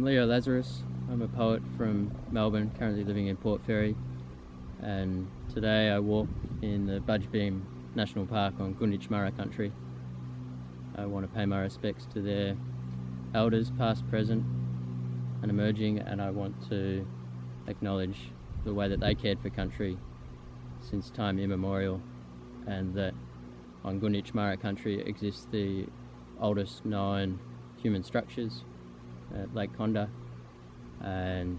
I'm Leo Lazarus. I'm a poet from Melbourne, currently living in Port Fairy, and today I walk in the Budgebeam National Park on Gunditj Murra country. I want to pay my respects to their elders, past, present and emerging, and I want to acknowledge the way that they cared for country since time immemorial, and that on Gunditj Murra country exists the oldest known human structures at Lake Condah, and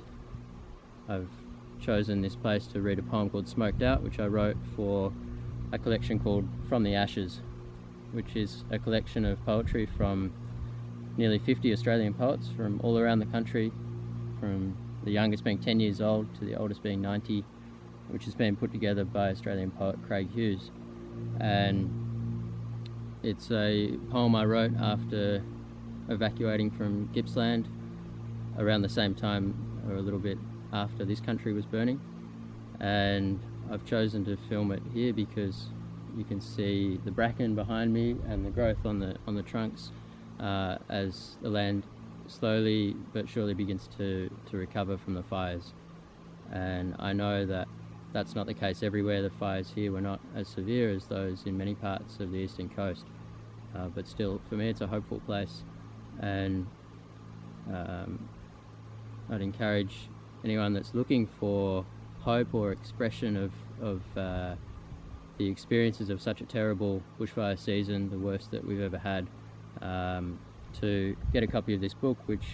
I've chosen this place to read a poem called Smoked Out, which I wrote for a collection called From the Ashes, which is a collection of poetry from nearly 50 Australian poets from all around the country, from the youngest being 10 years old to the oldest being 90, which has been put together by Australian poet Craig Hughes. And it's a poem I wrote after evacuating from Gippsland around the same time, or a little bit after this country was burning. And I've chosen to film it here because you can see the bracken behind me and the growth on the trunks as the land slowly but surely begins to recover from the fires. And I know that that's not the case everywhere. The fires here were not as severe as those in many parts of the eastern coast, but still, for me, it's a hopeful place. And I'd encourage anyone that's looking for hope or expression of the experiences of such a terrible bushfire season, the worst that we've ever had, to get a copy of this book, which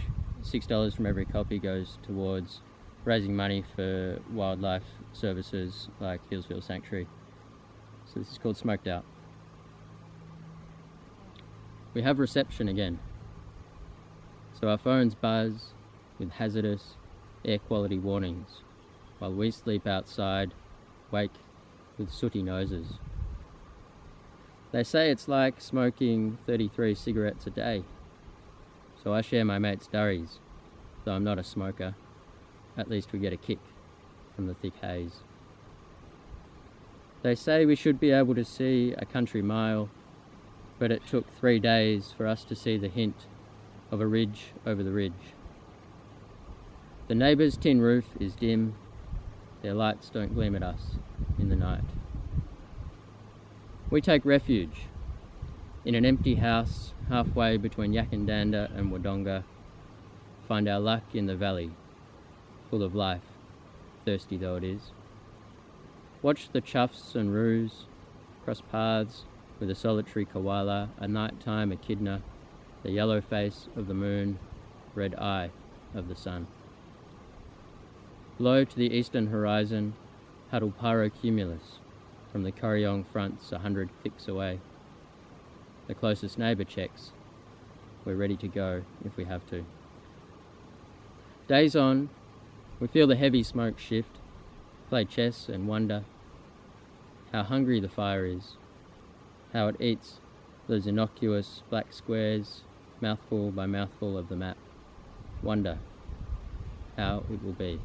$6 from every copy goes towards raising money for wildlife services like Hillsville Sanctuary. So this is called Smoked Out. We have reception again. So our phones buzz with hazardous air quality warnings, while we sleep outside, wake with sooty noses. They say it's like smoking 33 cigarettes a day. So I share my mate's durries. Though I'm not a smoker, at least we get a kick from the thick haze. They say we should be able to see a country mile, but it took 3 days for us to see the hint of a ridge over the ridge. The neighbour's tin roof is dim, their lights don't gleam at us in the night. We take refuge in an empty house halfway between Yakandanda and Wodonga, find our luck in the valley, full of life, thirsty though it is. Watch the chuffs and roos, cross paths with a solitary koala, a nighttime echidna, the yellow face of the moon, red eye of the sun. Low to the eastern horizon, huddle pyrocumulus from the Corryong fronts 100 clicks away. The closest neighbour checks. We're ready to go if we have to. Days on, we feel the heavy smoke shift, play chess and wonder how hungry the fire is, how it eats those innocuous black squares, mouthful by mouthful of the map. Wonder how it will be.